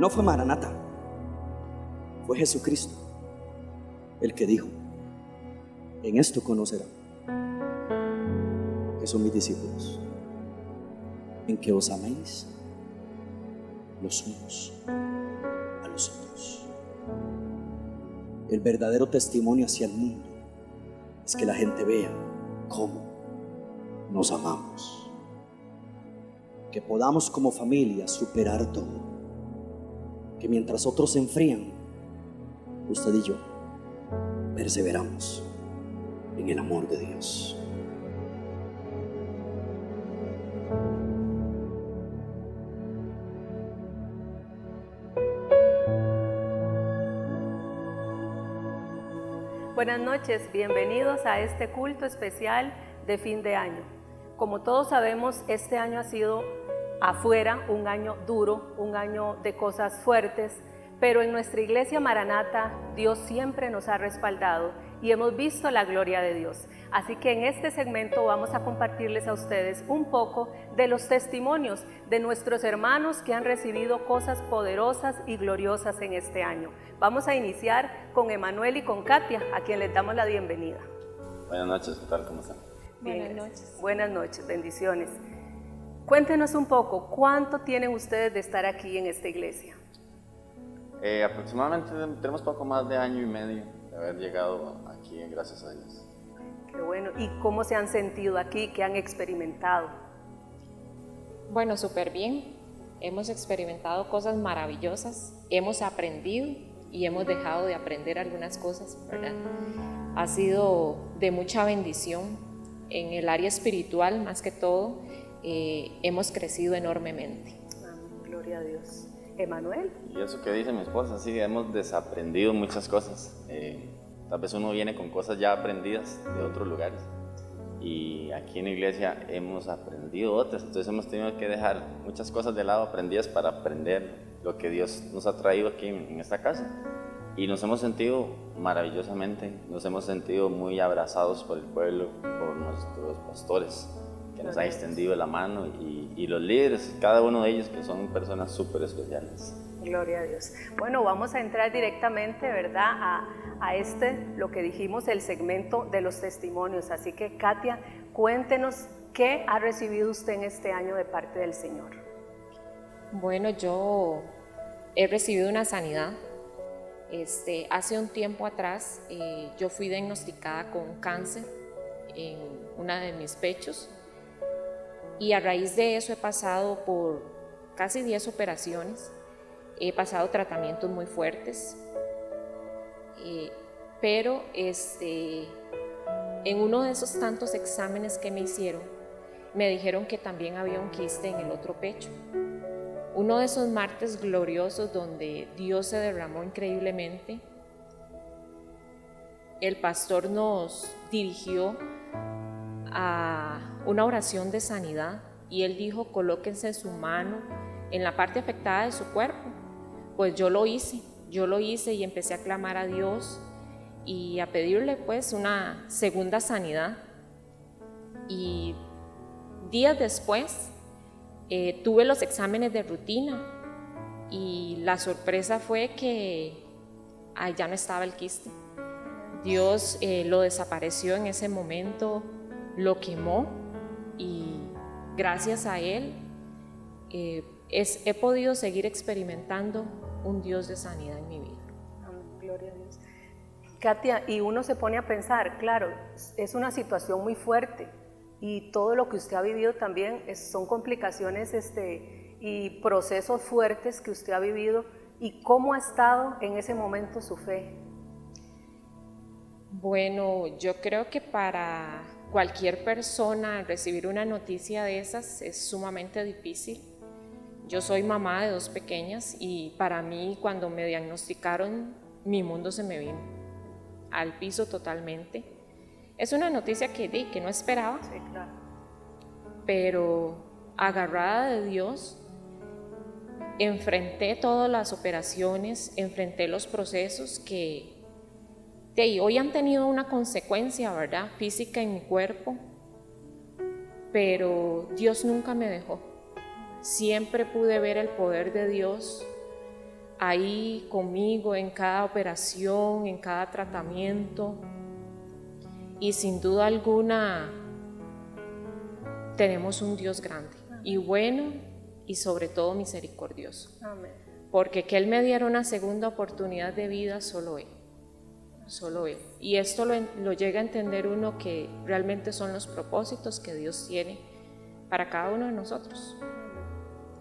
No fue Maranata, fue Jesucristo el que dijo: en esto conocerán que son mis discípulos, en que os améis los unos a los otros. El verdadero testimonio hacia el mundo es que la gente vea cómo nos amamos, que podamos como familia superar todo, que mientras otros se enfrían, usted y yo perseveramos en el amor de Dios. Buenas noches, bienvenidos a este culto especial de fin de año. Como todos sabemos, este año ha sido afuera un año duro, un año de cosas fuertes, pero en nuestra iglesia Maranata Dios siempre nos ha respaldado y hemos visto la gloria de Dios. Así que en este segmento vamos a compartirles a ustedes un poco de los testimonios de nuestros hermanos que han recibido cosas poderosas y gloriosas en este año. Vamos a iniciar con Emanuel y con Katia, a quien les damos la bienvenida. Buenas noches, ¿qué tal? ¿Cómo están? Buenas noches. Buenas noches, bendiciones. Cuéntenos un poco, ¿cuánto tienen ustedes de estar aquí en esta iglesia? Aproximadamente tenemos poco más de año y medio de haber llegado aquí, gracias a Dios. Qué bueno. ¿Y cómo se han sentido aquí? ¿Qué han experimentado? Bueno, súper bien. Hemos experimentado cosas maravillosas, hemos aprendido y hemos dejado de aprender algunas cosas, ¿verdad? Ha sido de mucha bendición en el área espiritual, más que todo. Hemos crecido enormemente. Gloria a Dios. Emanuel. Y eso que dice mi esposa, sí, hemos desaprendido muchas cosas. Tal vez uno viene con cosas ya aprendidas de otros lugares y aquí en la iglesia hemos aprendido otras, entonces hemos tenido que dejar muchas cosas de lado aprendidas para aprender lo que Dios nos ha traído aquí en esta casa. Y nos hemos sentido maravillosamente, nos hemos sentido muy abrazados por el pueblo, por nuestros pastores que nos han extendido la mano y los líderes, cada uno de ellos que son personas súper especiales. Gloria a Dios. Bueno, vamos a entrar directamente, ¿verdad?, a lo que dijimos, el segmento de los testimonios. Así que, Katia, cuéntenos qué ha recibido usted en este año de parte del Señor. Bueno, yo he recibido una sanidad. Hace un tiempo atrás yo fui diagnosticada con cáncer en una de mis pechos y a raíz de eso he pasado por casi 10 operaciones, he pasado tratamientos muy fuertes, pero en uno de esos tantos exámenes que me hicieron me dijeron que también había un quiste en el otro pecho. Uno de esos martes gloriosos donde Dios se derramó increíblemente, el pastor nos dirigió a una oración de sanidad y él dijo: colóquense su mano en la parte afectada de su cuerpo. Pues yo lo hice y empecé a clamar a Dios y a pedirle pues una segunda sanidad. Y días después tuve los exámenes de rutina y la sorpresa fue que ya no estaba el quiste. Dios lo desapareció en ese momento, lo quemó y gracias a Él he podido seguir experimentando un Dios de sanidad en mi vida. Gloria a Dios. Katia, y uno se pone a pensar, claro, es una situación muy fuerte y todo lo que usted ha vivido también son complicaciones y procesos fuertes que usted ha vivido. ¿Y cómo ha estado en ese momento su fe? Bueno, yo creo que para cualquier persona recibir una noticia de esas es sumamente difícil. Yo soy mamá de 2 pequeñas y para mí cuando me diagnosticaron mi mundo se me vino al piso totalmente. Es una noticia que no esperaba, sí, claro. Pero agarrada de Dios enfrenté todas las operaciones, enfrenté los procesos que hoy han tenido una consecuencia, ¿verdad?, física en mi cuerpo, pero Dios nunca me dejó. Siempre pude ver el poder de Dios ahí conmigo en cada operación, en cada tratamiento. Y sin duda alguna tenemos un Dios grande y bueno y sobre todo misericordioso. Amén. Porque que Él me diera una segunda oportunidad de vida, solo Él. Solo Él. Y esto lo llega a entender uno, que realmente son los propósitos que Dios tiene para cada uno de nosotros.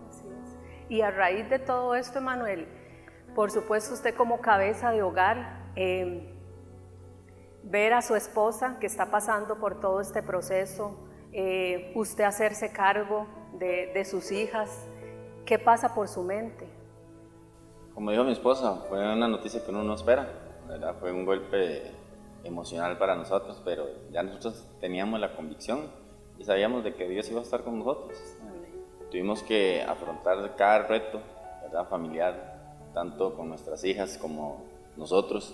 Así es. Y a raíz de todo esto, Emanuel, por supuesto usted como cabeza de hogar, ver a su esposa que está pasando por todo este proceso, usted hacerse cargo de sus hijas, ¿qué pasa por su mente? Como dijo mi esposa, fue una noticia que uno no espera, ¿verdad? Fue un golpe emocional para nosotros, pero ya nosotros teníamos la convicción y sabíamos de que Dios iba a estar con nosotros. Tuvimos que afrontar cada reto, ¿verdad? Familiar, tanto con nuestras hijas como nosotros.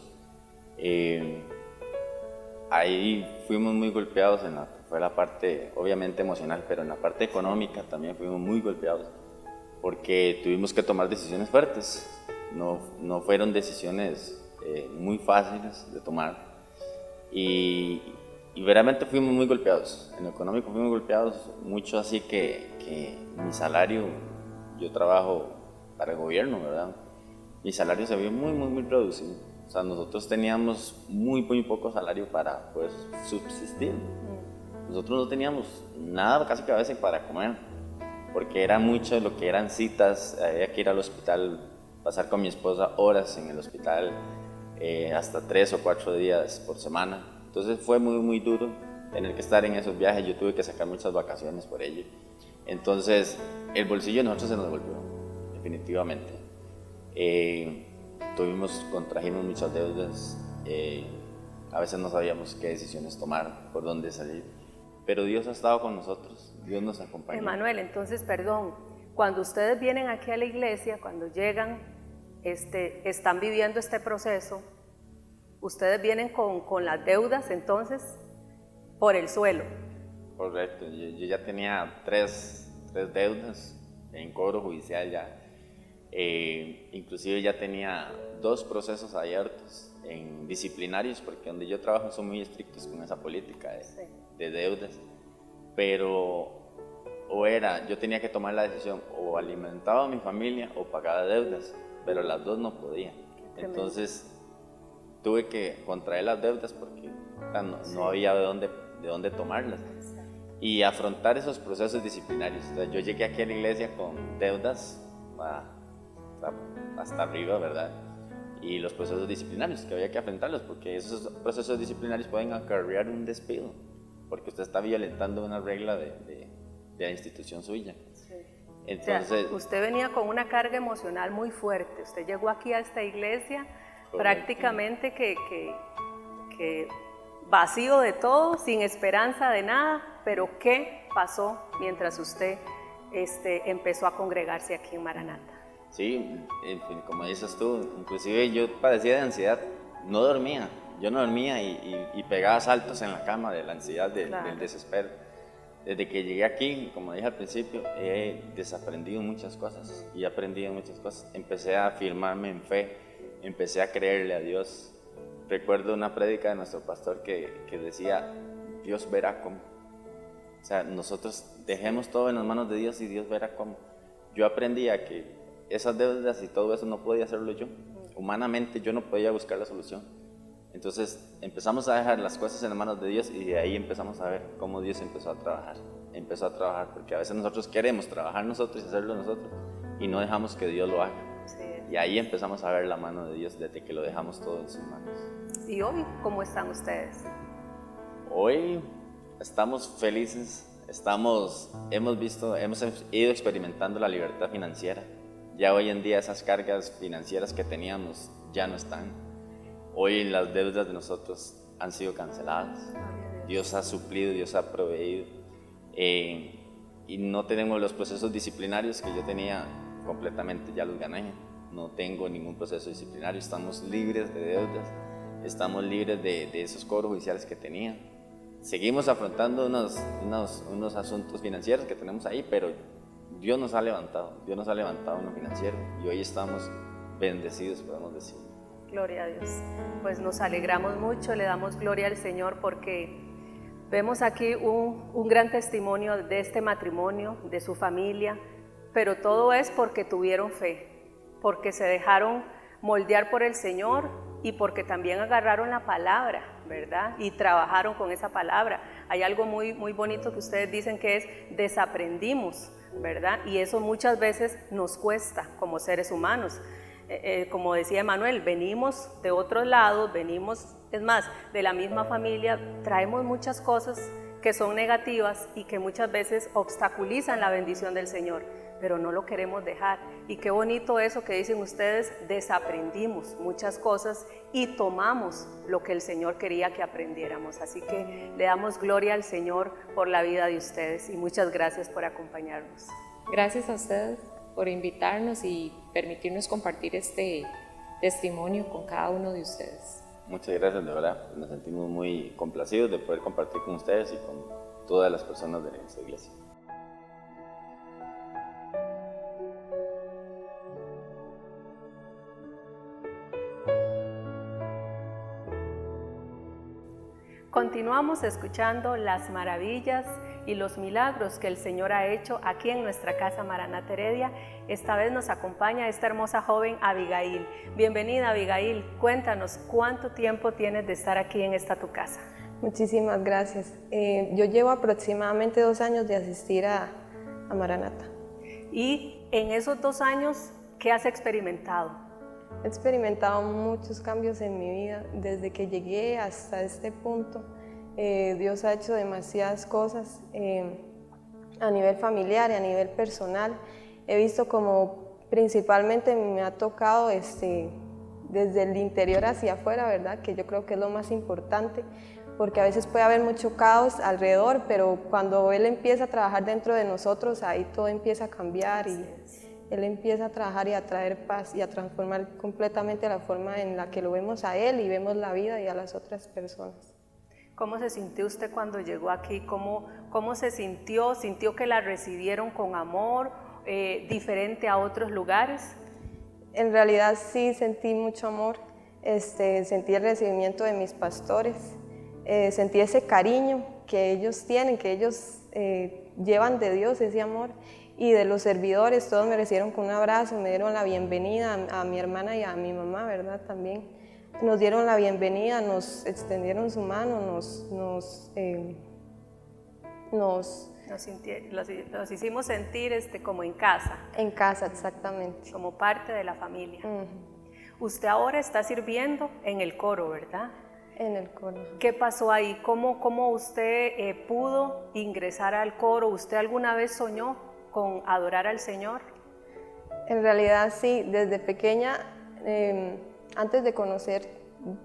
Ahí fuimos muy golpeados fue la parte obviamente emocional, pero en la parte económica también fuimos muy golpeados, porque tuvimos que tomar decisiones fuertes. No fueron decisiones muy fáciles de tomar, y verdaderamente fuimos muy golpeados. En lo económico fuimos golpeados mucho, así que mi salario, yo trabajo para el gobierno, ¿verdad? Mi salario se vio muy reducido. O sea, nosotros teníamos muy poco salario para poder subsistir. Nosotros no teníamos nada casi que a veces para comer, porque era mucho lo que eran citas, había que ir al hospital, pasar con mi esposa horas en el hospital, hasta 3 o 4 días por semana. Entonces fue muy duro tener que estar en esos viajes. Yo tuve que sacar muchas vacaciones por ello. Entonces el bolsillo de nosotros se nos golpeó, definitivamente. Contrajimos muchas deudas, a veces no sabíamos qué decisiones tomar, por dónde salir, pero Dios ha estado con nosotros, Dios nos acompaña. Emanuel, entonces, perdón, cuando ustedes vienen aquí a la iglesia, cuando llegan, están viviendo este proceso, ustedes vienen con las deudas, entonces, por el suelo. Correcto, yo ya tenía tres deudas en cobro judicial ya. Inclusive ya tenía 2 procesos abiertos en disciplinarios, porque donde yo trabajo son muy estrictos con esa política de deudas, pero yo tenía que tomar la decisión, o alimentaba a mi familia o pagaba deudas, pero las 2 no podía. Entonces tuve que contraer las deudas porque no había de dónde tomarlas y afrontar esos procesos disciplinarios. O sea, yo llegué aquí a la iglesia con deudas hasta arriba, ¿verdad? Y los procesos disciplinarios que había que afrontarlos, porque esos procesos disciplinarios pueden acarrear un despido, porque usted está violentando una regla de la institución suya. Sí. Entonces, o sea, usted venía con una carga emocional muy fuerte. Usted llegó aquí a esta iglesia prácticamente que vacío de todo, sin esperanza de nada, pero ¿qué pasó mientras usted empezó a congregarse aquí en Maranata? Sí, como dices tú, inclusive yo padecía de ansiedad, no dormía, y pegaba saltos en la cama de la ansiedad, del desespero. Desde que llegué aquí, como dije al principio, he desaprendido muchas cosas y he aprendido muchas cosas. Empecé a afirmarme en fe, empecé a creerle a Dios. Recuerdo una prédica de nuestro pastor que decía, Dios verá cómo. O sea, nosotros dejemos todo en las manos de Dios y Dios verá cómo. Yo aprendí a que esas deudas y todo eso no podía hacerlo yo. Humanamente yo no podía buscar la solución. Entonces empezamos a dejar las cosas en las manos de Dios y de ahí empezamos a ver cómo Dios empezó a trabajar, porque a veces nosotros queremos trabajar nosotros y hacerlo nosotros y no dejamos que Dios lo haga. Sí. Y ahí empezamos a ver la mano de Dios desde que lo dejamos todo en sus manos. ¿Y hoy cómo están ustedes? Hoy estamos felices, hemos ido experimentando la libertad financiera. Ya hoy en día esas cargas financieras que teníamos ya no están. Hoy las deudas de nosotros han sido canceladas. Dios ha suplido, Dios ha proveído. Y no tenemos los procesos disciplinarios que yo tenía completamente, ya los gané. No tengo ningún proceso disciplinario, estamos libres de deudas, estamos libres de esos cobros judiciales que tenía. Seguimos afrontando unos asuntos financieros que tenemos ahí, pero Dios nos ha levantado en lo financiero y hoy estamos bendecidos, podemos decir. Gloria a Dios. Pues nos alegramos mucho, le damos gloria al Señor porque vemos aquí un gran testimonio de este matrimonio, de su familia, pero todo es porque tuvieron fe, porque se dejaron moldear por el Señor y porque también agarraron la palabra, ¿verdad? Y trabajaron con esa palabra. Hay algo muy bonito que ustedes dicen que es desaprendimos, ¿verdad? Y eso muchas veces nos cuesta como seres humanos. Como decía Emanuel, venimos de otros lados, venimos, es más, de la misma familia, traemos muchas cosas que son negativas y que muchas veces obstaculizan la bendición del Señor, pero no lo queremos dejar. Y qué bonito eso que dicen ustedes, desaprendimos muchas cosas y tomamos lo que el Señor quería que aprendiéramos. Así que le damos gloria al Señor por la vida de ustedes y muchas gracias por acompañarnos. Gracias a ustedes por invitarnos y permitirnos compartir este testimonio con cada uno de ustedes. Muchas gracias, de verdad. Nos sentimos muy complacidos de poder compartir con ustedes y con todas las personas de nuestra iglesia. Continuamos escuchando las maravillas y los milagros que el Señor ha hecho aquí en nuestra casa Maranata Heredia. Esta vez nos acompaña esta hermosa joven Abigail. Bienvenida, Abigail. Cuéntanos, ¿cuánto tiempo tienes de estar aquí en esta tu casa? Muchísimas gracias. Yo llevo aproximadamente 2 años de asistir a Maranata. Y en esos 2 años, ¿qué has experimentado? He experimentado muchos cambios en mi vida. Desde que llegué hasta este punto, Dios ha hecho demasiadas cosas a nivel familiar y a nivel personal. He visto como principalmente me ha tocado desde el interior hacia afuera, ¿verdad? Que yo creo que es lo más importante, porque a veces puede haber mucho caos alrededor, pero cuando Él empieza a trabajar dentro de nosotros, ahí todo empieza a cambiar y Él empieza a trabajar y a traer paz y a transformar completamente la forma en la que lo vemos a Él y vemos la vida y a las otras personas. ¿Cómo se sintió usted cuando llegó aquí? ¿Cómo se sintió? ¿Sintió que la recibieron con amor, diferente a otros lugares? En realidad sí sentí mucho amor, sentí el recibimiento de mis pastores, sentí ese cariño que ellos tienen, que ellos llevan de Dios, ese amor. Y de los servidores, todos me recibieron con un abrazo, me dieron la bienvenida a mi hermana y a mi mamá, ¿verdad? También nos dieron la bienvenida, nos extendieron su mano, los hicimos sentir como en casa. En casa, exactamente. Como parte de la familia. Uh-huh. Usted ahora está sirviendo en el coro, ¿verdad? En el coro. ¿Qué pasó ahí? ¿Cómo usted pudo ingresar al coro? ¿Usted alguna vez soñó con adorar al Señor? En realidad sí, desde pequeña, antes de conocer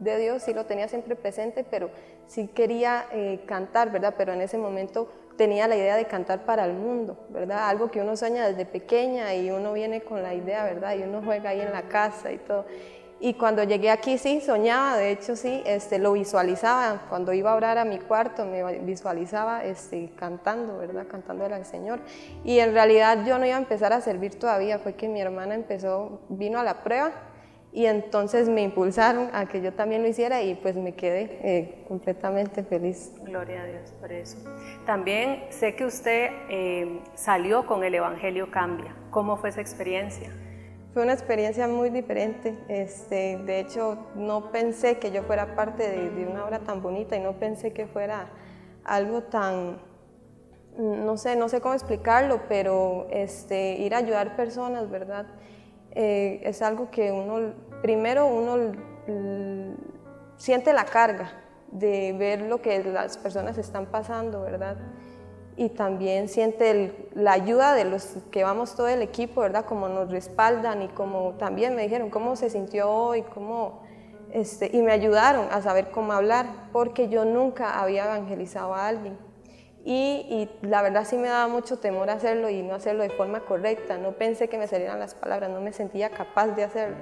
de Dios sí lo tenía siempre presente, pero sí quería cantar, ¿verdad? Pero en ese momento tenía la idea de cantar para el mundo, ¿verdad? Algo que uno sueña desde pequeña y uno viene con la idea, ¿verdad? Y uno juega ahí en la casa y todo. Y cuando llegué aquí sí soñaba, de hecho sí, lo visualizaba. Cuando iba a orar a mi cuarto me visualizaba cantando, ¿verdad? Cantándole al Señor. Y en realidad yo no iba a empezar a servir todavía, fue que mi hermana vino a la prueba y entonces me impulsaron a que yo también lo hiciera y pues me quedé completamente feliz. Gloria a Dios por eso. También sé que usted salió con el Evangelio Cambia. ¿Cómo fue esa experiencia? Fue una experiencia muy diferente, de hecho no pensé que yo fuera parte de una obra tan bonita y no pensé que fuera algo tan, no sé cómo explicarlo, pero ir a ayudar personas, ¿verdad? Es algo que primero uno siente la carga de ver lo que las personas están pasando, ¿verdad? Y también siente la ayuda de los que vamos todo el equipo, ¿verdad? Como nos respaldan y como también me dijeron cómo se sintió hoy, y me ayudaron a saber cómo hablar, porque yo nunca había evangelizado a alguien. Y la verdad sí me daba mucho temor hacerlo y no hacerlo de forma correcta, no pensé que me salieran las palabras, no me sentía capaz de hacerlo.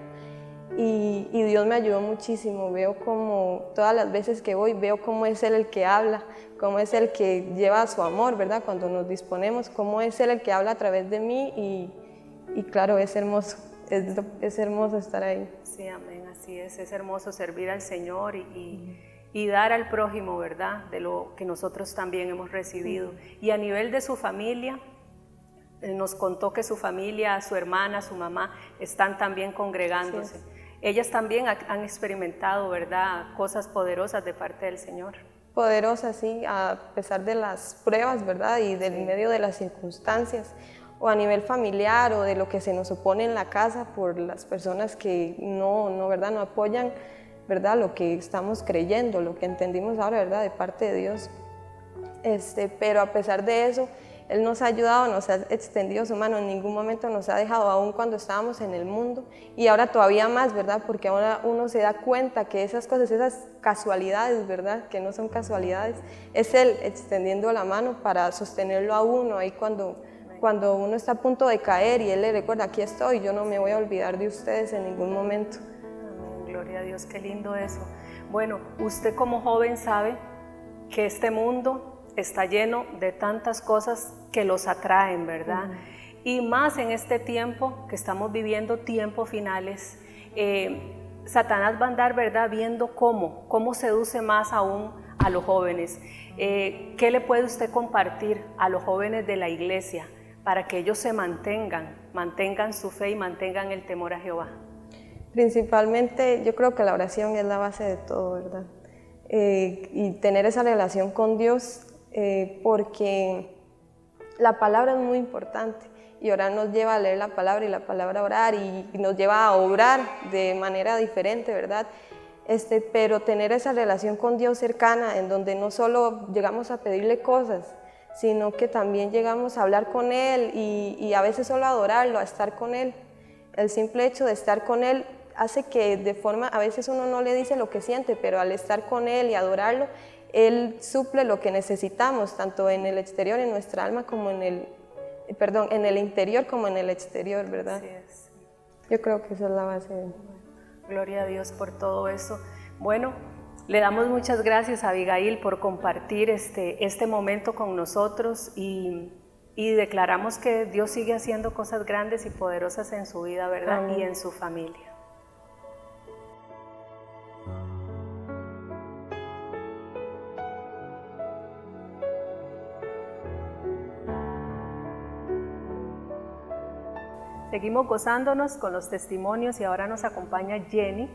Y Dios me ayudó muchísimo, veo como todas las veces que voy, veo cómo es Él el que habla, cómo es Él el que lleva su amor, ¿verdad? Cuando nos disponemos, cómo es Él el que habla a través de mí y claro, es hermoso, es hermoso estar ahí. Sí, amén, así es hermoso servir al Señor y dar al prójimo, ¿verdad? De lo que nosotros también hemos recibido. Y a nivel de su familia, nos contó que su familia, su hermana, su mamá, están también congregándose. Sí. Ellas también han experimentado, ¿verdad?, cosas poderosas de parte del Señor. Poderosa, sí, a pesar de las pruebas, ¿verdad? Y del medio de las circunstancias, o a nivel familiar, o de lo que se nos opone en la casa por las personas que ¿verdad? No apoyan, ¿verdad? Lo que estamos creyendo, lo que entendimos ahora, ¿verdad? De parte de Dios. Pero a pesar de eso, Él nos ha ayudado, nos ha extendido su mano, en ningún momento nos ha dejado, aún cuando estábamos en el mundo, y ahora todavía más, ¿verdad? Porque ahora uno se da cuenta que esas cosas, esas casualidades, ¿verdad? Que no son casualidades, es Él extendiendo la mano para sostenerlo a uno, ahí cuando uno está a punto de caer y Él le recuerda, aquí estoy, yo no me voy a olvidar de ustedes en ningún momento. Amén, gloria a Dios, qué lindo eso. Bueno, usted como joven sabe que este mundo está lleno de tantas cosas que los atraen, ¿verdad? Y más en este tiempo que estamos viviendo, tiempos finales, Satanás va a andar, ¿verdad?, viendo cómo seduce más aún a los jóvenes. ¿Qué le puede usted compartir a los jóvenes de la iglesia para que ellos se mantengan su fe y mantengan el temor a Jehová? Principalmente, yo creo que la oración es la base de todo, ¿verdad? Y tener esa relación con Dios, porque la palabra es muy importante y orar nos lleva a leer la palabra y la palabra a orar y nos lleva a obrar de manera diferente, ¿verdad? Pero tener esa relación con Dios cercana, en donde no solo llegamos a pedirle cosas, sino que también llegamos a hablar con Él y a veces solo a adorarlo, a estar con Él. El simple hecho de estar con Él hace que a veces uno no le dice lo que siente, pero al estar con Él y adorarlo, Él suple lo que necesitamos, tanto en el exterior, en nuestra alma, como en el interior como en el exterior, ¿verdad? Así es. Yo creo que esa es la base. Gloria a Dios por todo eso. Bueno, le damos muchas gracias a Abigail por compartir este momento con nosotros y declaramos que Dios sigue haciendo cosas grandes y poderosas en su vida, ¿verdad? Amén. Y en su familia. Seguimos gozándonos con los testimonios y ahora nos acompaña Jenny.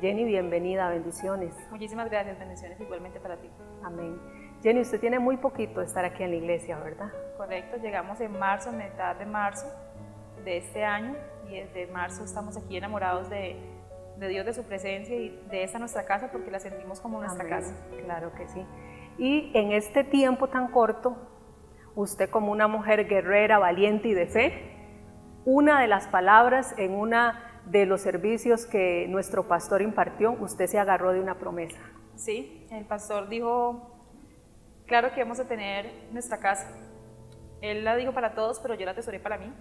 Jenny, bienvenida, bendiciones. Muchísimas gracias, bendiciones igualmente para ti. Amén. Jenny, usted tiene muy poquito de estar aquí en la iglesia, ¿verdad? Correcto, llegamos en marzo, mitad de marzo de este año, y desde marzo estamos aquí enamorados de Dios, de su presencia y de esta nuestra casa, porque la sentimos como nuestra Amén. casa. Claro que sí. Y en este tiempo tan corto, usted como una mujer guerrera, valiente y de fe, una de las palabras en una de los servicios que nuestro pastor impartió, usted se agarró de una promesa. Sí, el pastor dijo, claro que vamos a tener nuestra casa. Él la dijo para todos, pero yo la atesoré para mí.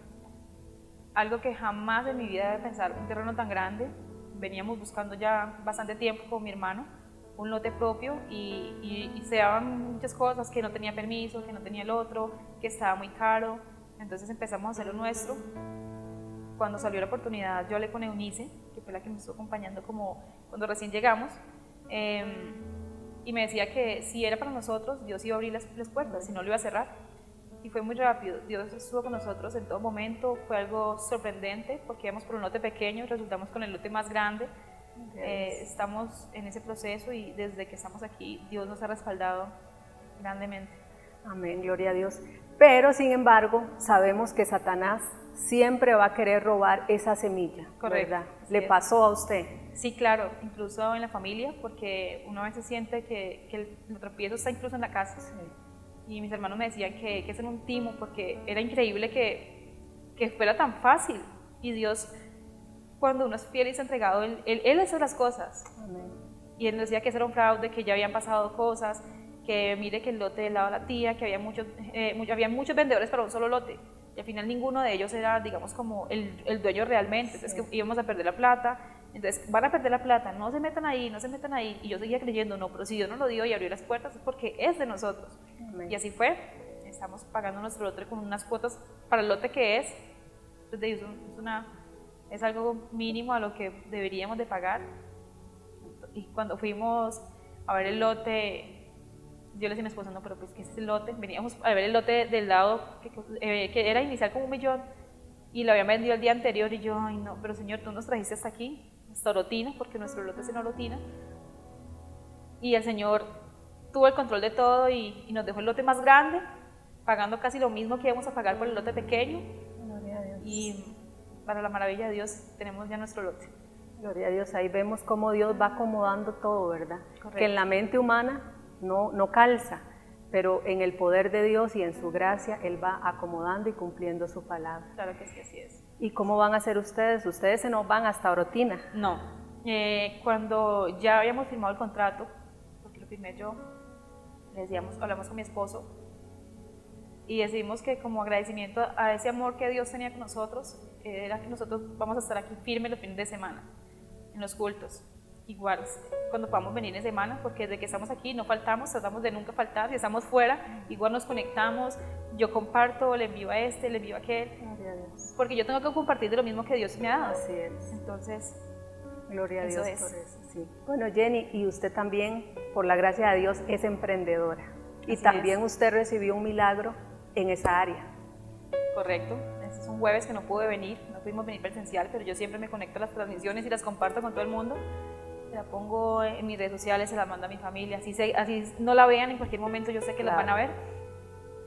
Algo que jamás en mi vida de pensar, un terreno tan grande. Veníamos buscando ya bastante tiempo con mi hermano, un lote propio, y se daban muchas cosas, que no tenía permiso, que no tenía el otro, que estaba muy caro. Entonces empezamos a hacer lo nuestro. Cuando salió la oportunidad, yo hablé con Eunice, que fue la que me estuvo acompañando como cuando recién llegamos, y me decía que si era para nosotros, Dios iba a abrir las puertas, si no lo iba a cerrar. Y fue muy rápido, Dios estuvo con nosotros en todo momento, fue algo sorprendente, porque íbamos por un lote pequeño, resultamos con el lote más grande. Estamos en ese proceso y desde que estamos aquí, Dios nos ha respaldado grandemente. Amén, gloria a Dios. Pero sin embargo, sabemos que Satanás siempre va a querer robar esa semilla, Correcto, ¿verdad? así ¿Le es. pasó a usted? Sí, claro, incluso en la familia, porque uno a veces siente que el tropiezo está incluso en la casa. Y mis hermanos me decían que hay que hacer un timo, porque era increíble que fuera tan fácil. Y Dios, cuando uno es fiel y se ha entregado, Él hace las cosas. Amén. Y Él nos decía que eso era un fraude, que ya habían pasado cosas, que mire que el lote del lado de la tía, que había muchos vendedores para un solo lote. Y al final ninguno de ellos era, digamos, como el dueño realmente. Entonces que íbamos a perder la plata. Entonces van a perder la plata, no se metan ahí, no se metan ahí. Y yo seguía creyendo, no, pero si Dios nos lo dio y abrió las puertas es porque es de nosotros. Amén. Y así fue. Estamos pagando nuestro lote con unas cuotas para el lote que es. Entonces es es algo mínimo a lo que deberíamos de pagar. Y cuando fuimos a ver el lote, yo le decía a mi esposo, no, pero pues ¿qué es el lote? Veníamos a ver el lote del lado que era inicial como 1 millón y lo habían vendido el día anterior y yo, ay no, pero Señor, tú nos trajiste hasta aquí, hasta Orotina, porque nuestro lote es en Orotina. Y el Señor tuvo el control de todo y nos dejó el lote más grande, pagando casi lo mismo que íbamos a pagar por el lote pequeño. Gloria a Dios. Y para la maravilla de Dios tenemos ya nuestro lote. Gloria a Dios, ahí vemos cómo Dios va acomodando todo, ¿verdad? Correcto. Que en la mente humana no calza, pero en el poder de Dios y en su gracia, Él va acomodando y cumpliendo su palabra. Claro que sí, así es. ¿Y cómo van a hacer ustedes? Ustedes se nos van hasta Orotina. No, cuando ya habíamos firmado el contrato, porque lo firmé yo, le decíamos, hablamos con mi esposo y decidimos que como agradecimiento a ese amor que Dios tenía con nosotros, era que nosotros vamos a estar aquí firmes los fines de semana, en los cultos. Igual, cuando podamos venir en semana, porque desde que estamos aquí no faltamos, tratamos de nunca faltar, si estamos fuera, igual nos conectamos, yo comparto, le envío a este, le envío a aquel, Gloria a Dios. porque yo tengo que compartir de lo mismo que Dios me ha dado. Así es. Entonces, Gloria a Eso Dios es. por eso. Sí. Bueno, Jenny, y usted también, por la gracia de Dios, es emprendedora. Y Así también es. usted recibió un milagro en esa área. correcto, este es un jueves que no pude venir, no pudimos venir presencial, pero yo siempre me conecto a las transmisiones y las comparto con todo el mundo. Se la pongo en mis redes sociales, se la mando a mi familia, así no la vean en cualquier momento, yo sé que las van a ver.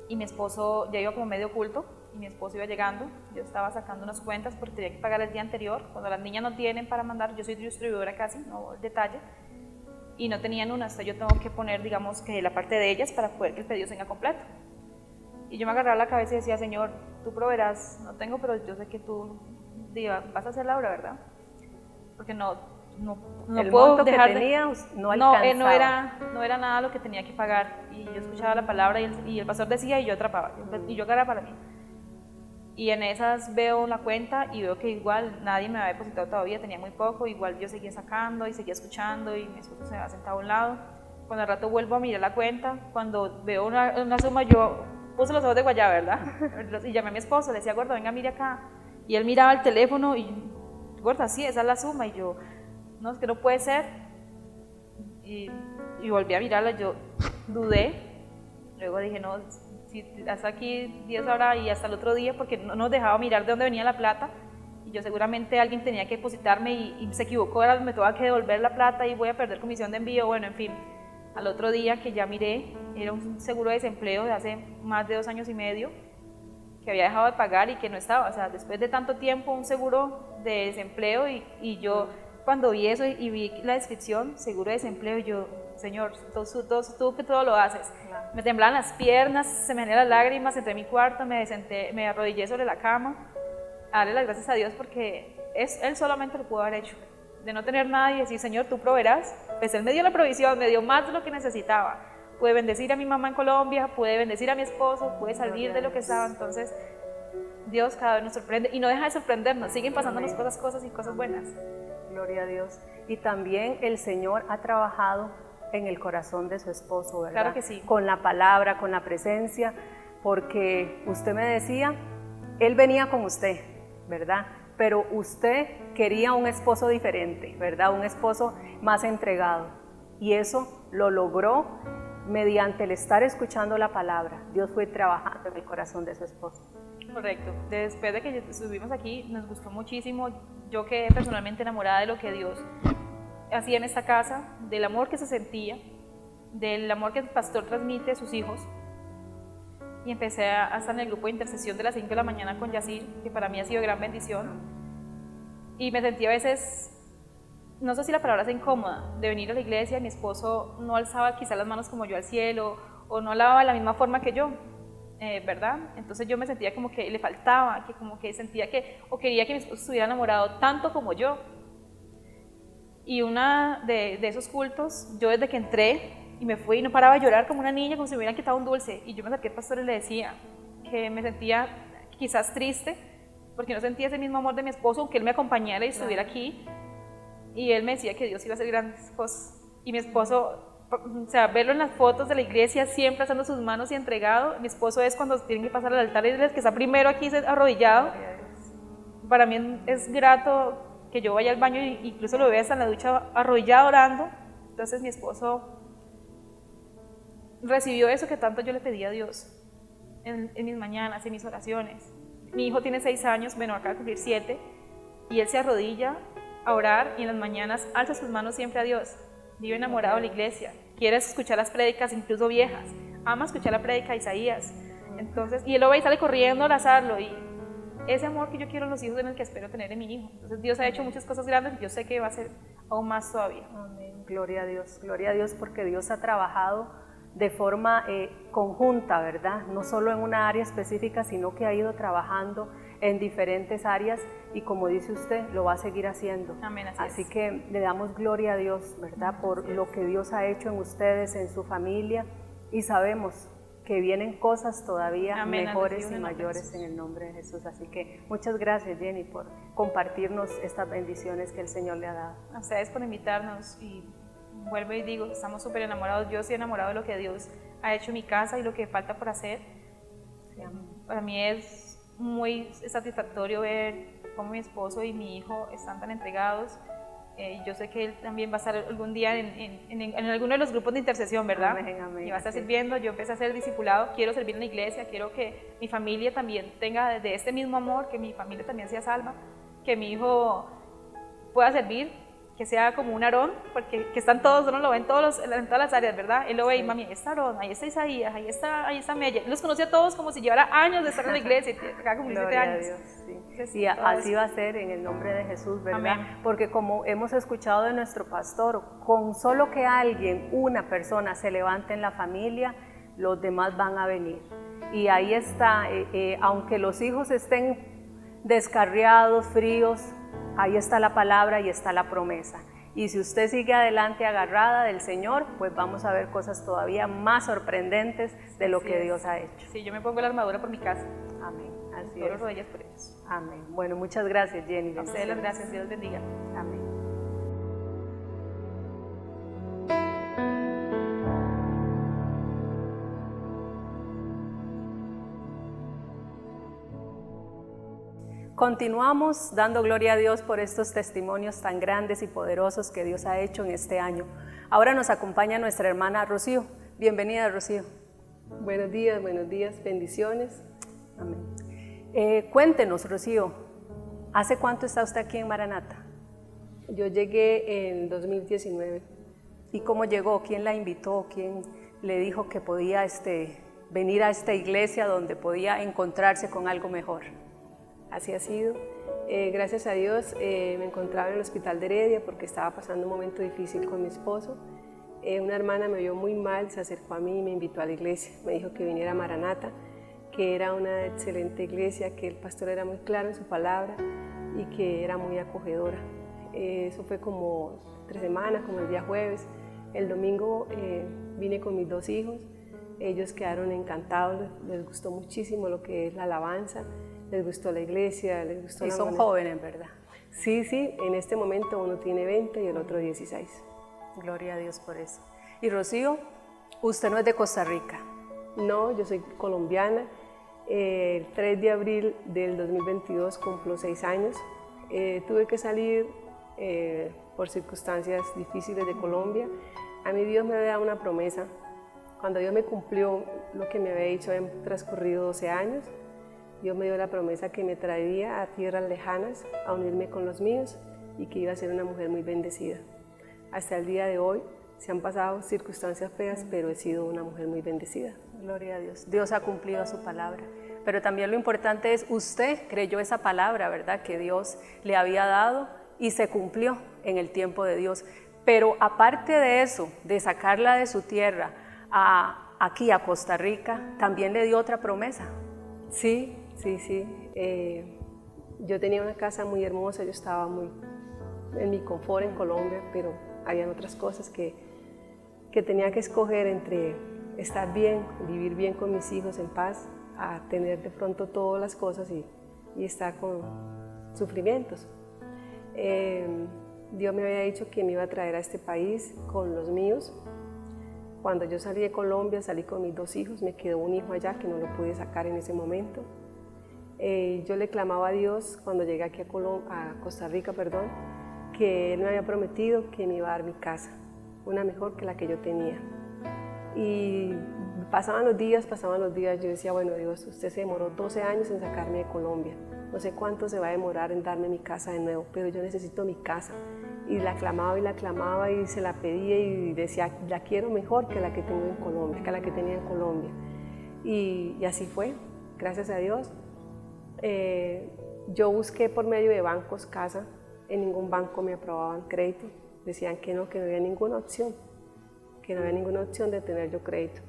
Y mi esposo ya iba como medio oculto y mi esposo iba llegando, yo estaba sacando unas cuentas porque tenía que pagar el día anterior, cuando las niñas no tienen para mandar, yo soy distribuidora casi, no el detalle, y no tenían una, hasta yo tengo que poner, digamos, que la parte de ellas para poder que el pedido venga completo. Y yo me agarraba la cabeza y decía, Señor, tú proveerás, no tengo, pero yo sé que tú vas a hacer la obra, ¿verdad? Porque no el puedo monto dejar que de, tenía no alcanzaba. no era nada lo que tenía que pagar, y yo escuchaba la palabra y el pastor decía y yo atrapaba, y yo agarraba para mí. Y en esas veo la cuenta y veo que igual nadie me había depositado todavía, tenía muy poco, igual yo seguía sacando y seguía escuchando y mi esposo se había sentado a un lado. Cuando al rato vuelvo a mirar la cuenta, cuando veo una suma, yo puse los ojos de guayaba, ¿verdad? Y llamé a mi esposo, le decía, gordo, venga, mire acá. Y él miraba el teléfono y, gorda, sí, esa es la suma. Y yo, no, es que no puede ser. Y volví a mirarla, yo dudé. Luego dije, no, si hasta aquí Dios habrá, y hasta el otro día, porque no nos dejaba mirar de dónde venía la plata. Y yo seguramente alguien tenía que depositarme y se equivocó, ahora me tuvo que devolver la plata y voy a perder comisión de envío, bueno, en fin. Al otro día que ya miré, era un seguro de desempleo de hace más de 2 años y medio, que había dejado de pagar y que no estaba, o sea, después de tanto tiempo un seguro de desempleo y yo cuando vi eso y vi la descripción, seguro de desempleo, yo, Señor, tú que todo lo haces. Claro. Me temblaban las piernas, se me salían las lágrimas, entré en mi cuarto, me arrodillé sobre la cama, a darle las gracias a Dios porque Él solamente lo pudo haber hecho. De no tener nada y decir, Señor, tú proveerás, pues Él me dio la provisión, me dio más de lo que necesitaba. Pude bendecir a mi mamá en Colombia, pude bendecir a mi esposo, pude salir de lo que estaba. Entonces, Dios cada vez nos sorprende y no deja de sorprendernos, siguen pasándonos cosas y cosas buenas. Gloria a Dios. Y también el Señor ha trabajado en el corazón de su esposo, ¿verdad? Claro que sí. Con la palabra, con la presencia, porque usted me decía, Él venía con usted, ¿verdad? Pero usted quería un esposo diferente, ¿verdad? Un esposo más entregado. Y eso lo logró mediante el estar escuchando la palabra. Dios fue trabajando en el corazón de su esposo. Correcto. Después de que estuvimos aquí, nos gustó muchísimo. Yo quedé personalmente enamorada de lo que Dios hacía en esta casa, del amor que se sentía, del amor que el pastor transmite a sus hijos. Y empecé a estar en el grupo de intercesión de las 5 de la mañana con Yacir, que para mí ha sido gran bendición. Y me sentí a veces, no sé si la palabra es incómoda, de venir a la iglesia y mi esposo no alzaba quizá las manos como yo al cielo, o no lavaba de la misma forma que yo, ¿verdad? Entonces yo me sentía como que le faltaba, que como que sentía que, o quería que mi esposo estuviera enamorado tanto como yo. Y una de esos cultos, yo desde que entré, y me fui y no paraba de llorar como una niña, como si me hubieran quitado un dulce. Y yo me acerqué al pastor y le decía que me sentía quizás triste, porque no sentía ese mismo amor de mi esposo, aunque él me acompañara y estuviera aquí. Y él me decía que Dios iba a hacer grandes cosas. Y mi esposo, o sea, verlo en las fotos de la iglesia, siempre alzando sus manos y entregado. Mi esposo es cuando tienen que pasar al altar, es el que está primero aquí arrodillado. para mí es grato que yo vaya al baño e incluso lo vea hasta en la ducha arrodillado orando. Entonces mi esposo recibió eso que tanto yo le pedí a Dios en mis mañanas, en mis oraciones. Mi hijo tiene 6 años, bueno, acaba de cumplir 7, y él se arrodilla a orar y en las mañanas alza sus manos siempre a Dios. Vive enamorado de la iglesia, quiere escuchar las prédicas, incluso viejas, ama escuchar la prédica de Isaías. Entonces, y él lo ve y sale corriendo a abrazarlo, y ese amor que yo quiero en los hijos es el que espero tener en mi hijo. Entonces Dios ha hecho muchas cosas grandes y yo sé que va a ser aún más todavía. Amén. Gloria a Dios porque Dios ha trabajado de forma conjunta, ¿verdad? No solo en una área específica, sino que ha ido trabajando en diferentes áreas y como dice usted, lo va a seguir haciendo. Amén, así que le damos gloria a Dios, ¿verdad? Por lo que Dios ha hecho en ustedes, en su familia, y sabemos que vienen cosas todavía mejores y mayores en el nombre de Jesús. Así que muchas gracias, Jenny, por compartirnos estas bendiciones que el Señor le ha dado. A ustedes por invitarnos, y vuelvo y digo, estamos súper enamorados. Yo estoy enamorado de lo que Dios ha hecho en mi casa y lo que falta por hacer. Para mí es muy satisfactorio ver cómo mi esposo y mi hijo están tan entregados. Yo sé que él también va a estar algún día en alguno de los grupos de intercesión, ¿verdad? Amén, amén, y va a estar sirviendo. Yo empecé a ser discipulado, quiero servir en la iglesia, quiero que mi familia también tenga de este mismo amor, que mi familia también sea salva, que mi hijo pueda servir, que sea como un Aarón, porque que están todos, uno lo ve en todas las áreas, ¿verdad? Él lo ve y mami, ahí está Aarón, ahí está Isaías, ahí está Mella. Él los conoce a todos como si llevara años de estar en la iglesia, acá como 7 años. Dios, sí. Entonces, y así va a ser en el nombre de Jesús, ¿verdad? Amén. Porque como hemos escuchado de nuestro pastor, con solo que alguien, una persona se levante en la familia, los demás van a venir. Y ahí está, aunque los hijos estén descarriados, fríos, ahí está la palabra y está la promesa. Y si usted sigue adelante agarrada del Señor, pues vamos a ver cosas todavía más sorprendentes de lo que Dios ha hecho. Sí, yo me pongo la armadura por mi casa. Amén. Así todas es. las rodillas por ellos. Amén. Bueno, muchas gracias, Jenny. A ustedes las gracias. Dios bendiga. Amén. Continuamos dando gloria a Dios por estos testimonios tan grandes y poderosos que Dios ha hecho en este año. Ahora nos acompaña nuestra hermana Rocío. Bienvenida, Rocío. Buenos días, bendiciones. Amén. Cuéntenos, Rocío, ¿hace cuánto está usted aquí en Maranata? Yo llegué en 2019. ¿Y cómo llegó? ¿Quién la invitó? ¿Quién le dijo que podía venir a esta iglesia donde podía encontrarse con algo mejor? Así ha sido. Gracias a Dios me encontraba en el hospital de Heredia porque estaba pasando un momento difícil con mi esposo. Una hermana me vio muy mal, se acercó a mí y me invitó a la iglesia. Me dijo que viniera a Maranata, que era una excelente iglesia, que el pastor era muy claro en su palabra y que era muy acogedora. Eso fue como 3 semanas, como el día jueves. El domingo vine con mis 2 hijos. Ellos quedaron encantados, les gustó muchísimo lo que es la alabanza. Les gustó la iglesia, les gustó y la son manera. jóvenes, ¿verdad? Sí, en este momento uno tiene 20 y el otro 16. Gloria a Dios por eso. Y Rocío, usted no es de Costa Rica. No, yo soy colombiana. El 3 de abril del 2022 cumplo 6 años. Tuve que salir por circunstancias difíciles de Colombia. A mí Dios me había dado una promesa. Cuando Dios me cumplió lo que me había dicho, habían transcurrido 12 años. Dios me dio la promesa que me traería a tierras lejanas a unirme con los míos y que iba a ser una mujer muy bendecida. Hasta el día de hoy se han pasado circunstancias feas, pero he sido una mujer muy bendecida. Gloria a Dios. Dios ha cumplido su palabra. Pero también lo importante es, usted creyó esa palabra, ¿verdad? Que Dios le había dado y se cumplió en el tiempo de Dios. Pero aparte de eso, de sacarla de su tierra aquí a Costa Rica, también le dio otra promesa. Sí. Yo tenía una casa muy hermosa, yo estaba muy en mi confort en Colombia, pero habían otras cosas que tenía que escoger entre estar bien, vivir bien con mis hijos en paz, a tener de pronto todas las cosas y estar con sufrimientos. Dios me había dicho que me iba a traer a este país con los míos. Cuando yo salí de Colombia, salí con mis 2 hijos, me quedó un hijo allá que no lo pude sacar en ese momento. Yo le clamaba a Dios cuando llegué aquí a Costa Rica, perdón, que Él me había prometido que me iba a dar mi casa, una mejor que la que yo tenía. Y pasaban los días, yo decía, bueno Dios, usted se demoró 12 años en sacarme de Colombia, no sé cuánto se va a demorar en darme mi casa de nuevo, pero yo necesito mi casa. Y la clamaba y se la pedía y decía, la quiero mejor que la que tengo en Colombia, que la que tenía en Colombia. Y así fue, gracias a Dios. Yo busqué por medio de bancos casa, en ningún banco me aprobaban crédito, decían que no había ninguna opción, de tener yo crédito.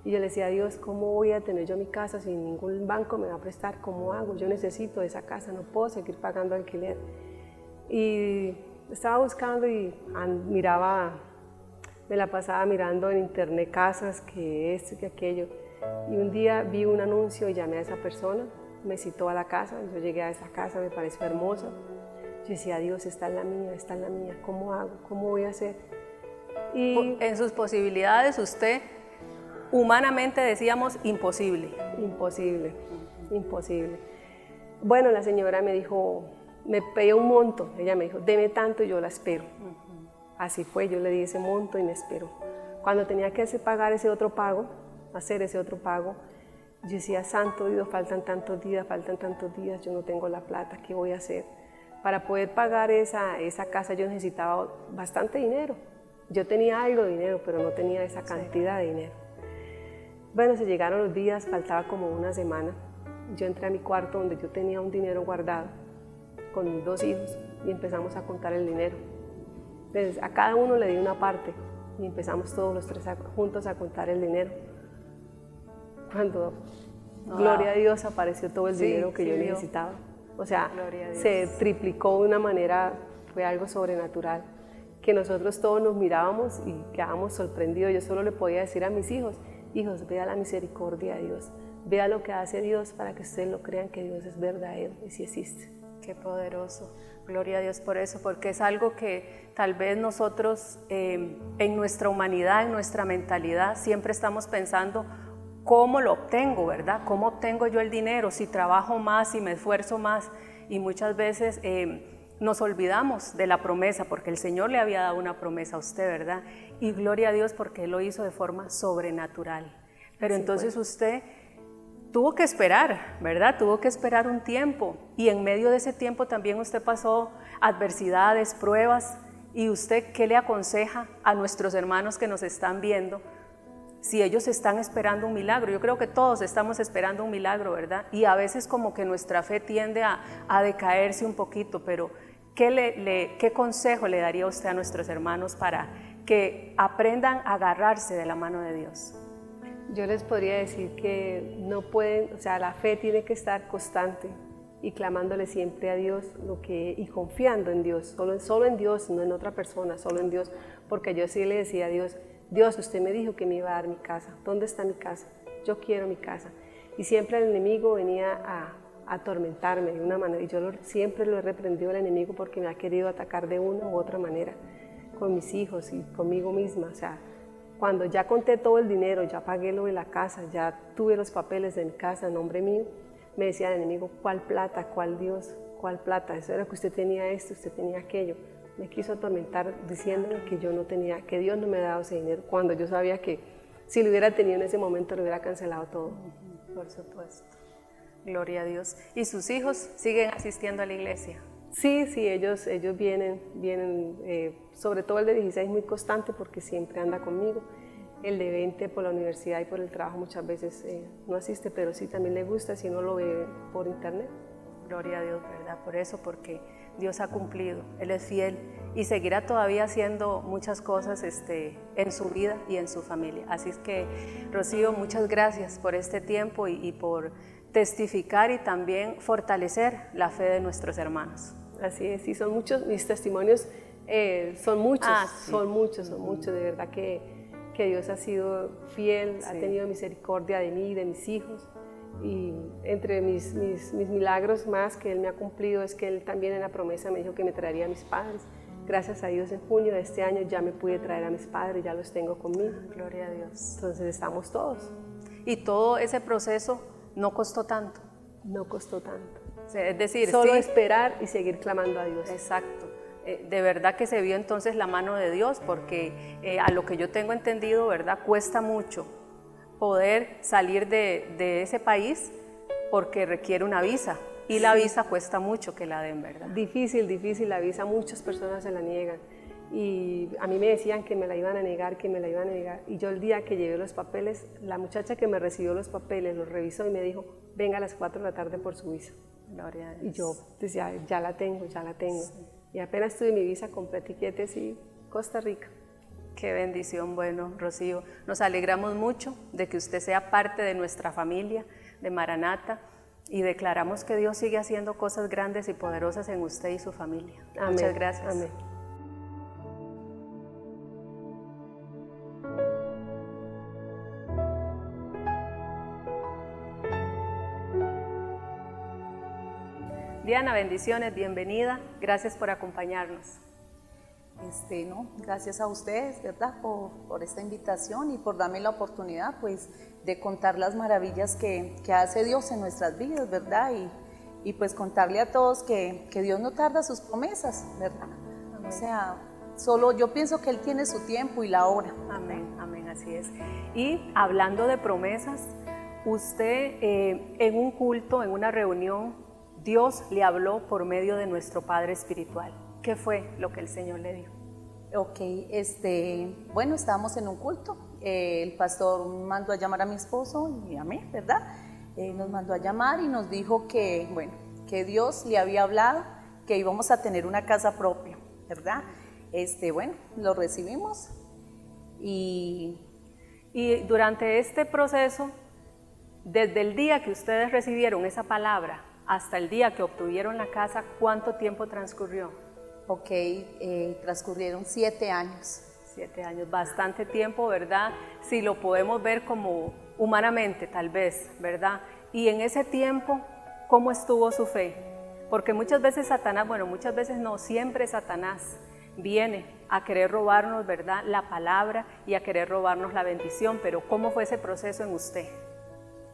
Y yo le decía a Dios, ¿cómo voy a tener yo mi casa si ningún banco me va a prestar? ¿Cómo hago? Yo necesito esa casa, no puedo seguir pagando alquiler. Y estaba buscando y me la pasaba mirando en internet casas, que esto, que aquello. Y un día vi un anuncio y llamé a esa persona, me citó a la casa, yo llegué a esa casa, me pareció hermosa. Yo decía, Dios, esta es la mía, ¿cómo hago? ¿Cómo voy a hacer? Y en sus posibilidades usted, humanamente decíamos, imposible. Imposible. Bueno, la señora me dijo, me pidió un monto, ella me dijo, deme tanto y yo la espero. Así fue, yo le di ese monto y me esperó. Cuando tenía que hacer ese otro pago, yo decía, santo Dios, faltan tantos días, yo no tengo la plata, ¿qué voy a hacer? Para poder pagar esa casa yo necesitaba bastante dinero. Yo tenía algo de dinero, pero no tenía esa cantidad de dinero. Bueno, se llegaron los días, faltaba como una semana. Yo entré a mi cuarto donde yo tenía un dinero guardado con mis 2 hijos y empezamos a contar el dinero. Entonces, a cada uno le di una parte y empezamos todos los 3 juntos a contar el dinero. Cuando, gloria a Dios, apareció todo el dinero que yo necesitaba. O sea, se triplicó de una manera, fue algo sobrenatural, que nosotros todos nos mirábamos y quedábamos sorprendidos. Yo solo le podía decir a mis hijos, vea la misericordia de Dios, vea lo que hace Dios para que ustedes lo crean que Dios es verdadero y sí existe. Qué poderoso, gloria a Dios por eso, porque es algo que tal vez nosotros en nuestra humanidad, en nuestra mentalidad, siempre estamos pensando, ¿cómo lo obtengo, verdad? ¿Cómo obtengo yo el dinero? Si trabajo más, si me esfuerzo más. Y muchas veces nos olvidamos de la promesa, porque el Señor le había dado una promesa a usted, ¿verdad? Y gloria a Dios porque Él lo hizo de forma sobrenatural. Pero sí, entonces usted tuvo que esperar, ¿verdad? Tuvo que esperar un tiempo. Y en medio de ese tiempo también usted pasó adversidades, pruebas. ¿Y usted qué le aconseja a nuestros hermanos que nos están viendo? Si ellos están esperando un milagro, yo creo que todos estamos esperando un milagro, ¿verdad? Y a veces como que nuestra fe tiende a decaerse un poquito, pero ¿qué consejo le daría usted a nuestros hermanos para que aprendan a agarrarse de la mano de Dios? Yo les podría decir que no pueden, o sea, la fe tiene que estar constante y clamándole siempre a Dios y confiando en Dios, solo en Dios, no en otra persona, solo en Dios, porque yo sí le decía a Dios, Dios, usted me dijo que me iba a dar mi casa. ¿Dónde está mi casa? Yo quiero mi casa. Y siempre el enemigo venía a atormentarme de una manera. Y yo siempre lo he reprendido al enemigo porque me ha querido atacar de una u otra manera con mis hijos y conmigo misma. O sea, cuando ya conté todo el dinero, ya pagué lo de la casa, ya tuve los papeles de mi casa en nombre mío, me decía el enemigo, ¿cuál plata? ¿Cuál Dios? ¿Cuál plata? Eso era que usted tenía esto, usted tenía aquello. Me quiso atormentar diciéndome que yo no tenía, que Dios no me había dado ese dinero, cuando yo sabía que si lo hubiera tenido en ese momento lo hubiera cancelado todo. Por supuesto. Gloria a Dios. ¿Y sus hijos siguen asistiendo a la iglesia? Sí, ellos vienen, sobre todo el de 16 muy constante porque siempre anda conmigo. El de 20 por la universidad y por el trabajo muchas veces no asiste, pero sí también le gusta si no lo ve por internet. Gloria a Dios, ¿verdad? Por eso, porque Dios ha cumplido, Él es fiel y seguirá todavía haciendo muchas cosas en su vida y en su familia. Así es que, Rocío, muchas gracias por este tiempo y por testificar y también fortalecer la fe de nuestros hermanos. Así es, sí, son muchos, mis testimonios son muchos, sí. son muchos, de verdad que Dios ha sido fiel, sí. Ha tenido misericordia de mí y de mis hijos. Y entre mis milagros más que Él me ha cumplido es que Él también en la promesa me dijo que me traería a mis padres. Gracias a Dios en junio de este año ya me pude traer a mis padres, ya los tengo conmigo. Gloria a Dios. Entonces estamos todos. Y todo ese proceso no costó tanto. No costó tanto. O sea, es decir, Solo sí, esperar y seguir clamando a Dios. exacto. De verdad que se vio entonces la mano de Dios, porque a lo que yo tengo entendido, ¿verdad? Cuesta mucho poder salir de ese país porque requiere una visa. Y la visa cuesta mucho que la den, ¿verdad? Difícil la visa, muchas personas se la niegan. Y a mí me decían que me la iban a negar, que me la iban a negar. Y yo el día que llevé los papeles, la muchacha que me recibió los papeles los revisó y me dijo, venga a las 4 de la tarde por su visa. Gloria a Dios. Y yo decía, ya la tengo, ya la tengo. Y apenas tuve mi visa, compré tiquetes y Costa Rica. Qué bendición, bueno, Rocío. Nos alegramos mucho de que usted sea parte de nuestra familia, de Maranata, y declaramos que Dios sigue haciendo cosas grandes y poderosas en usted y su familia. Amén. Muchas gracias. Amén. Diana, bendiciones, bienvenida. Gracias por acompañarnos. No, gracias a ustedes, ¿verdad? Por esta invitación y por darme la oportunidad, pues, de contar las maravillas que hace Dios en nuestras vidas, ¿verdad? Y pues contarle a todos que Dios no tarda sus promesas, ¿verdad? O sea, solo yo pienso que Él tiene su tiempo y la hora. Amén, amén, así es. Y hablando de promesas, usted en un culto, en una reunión, Dios le habló por medio de nuestro Padre Espiritual. ¿Qué fue lo que el Señor le dijo? Ok, bueno, estábamos en un culto, el pastor mandó a llamar a mi esposo y a mí, ¿verdad? Nos mandó a llamar y nos dijo que, bueno, que Dios le había hablado, que íbamos a tener una casa propia, ¿verdad? Bueno, lo recibimos y durante este proceso, desde el día que ustedes recibieron esa palabra hasta el día que obtuvieron la casa, ¿cuánto tiempo transcurrió? Ok, transcurrieron 7 años. 7 años, bastante tiempo, ¿verdad? Si lo podemos ver como humanamente, tal vez, ¿verdad? Y en ese tiempo, ¿cómo estuvo su fe? Porque muchas veces Satanás, bueno, muchas veces no, siempre Satanás viene a querer robarnos, ¿verdad?, la palabra y a querer robarnos la bendición, pero ¿cómo fue ese proceso en usted?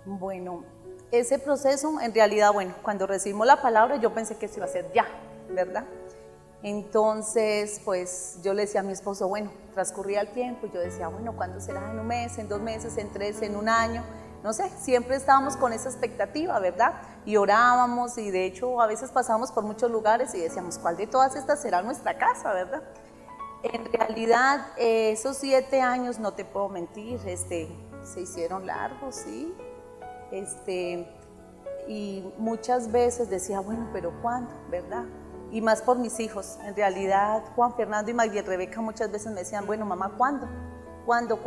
Bueno, ese proceso, en realidad, bueno, cuando recibimos la palabra, yo pensé que se iba a hacer ya, ¿verdad? Entonces, pues yo le decía a mi esposo, bueno, transcurría el tiempo y yo decía, bueno, ¿cuándo será? ¿En un mes, en 2 meses, en 3, en 1 año? No sé, siempre estábamos con esa expectativa, ¿verdad? Y orábamos y de hecho a veces pasábamos por muchos lugares y decíamos, ¿cuál de todas estas será nuestra casa, verdad? En realidad, esos 7 años, no te puedo mentir, se hicieron largos, ¿sí? Y muchas veces decía, bueno, pero ¿cuándo, verdad? Y más por mis hijos. En realidad, Juan Fernando y Magdiel Rebeca muchas veces me decían, bueno, mamá, ¿cuándo? ¿Cuándo?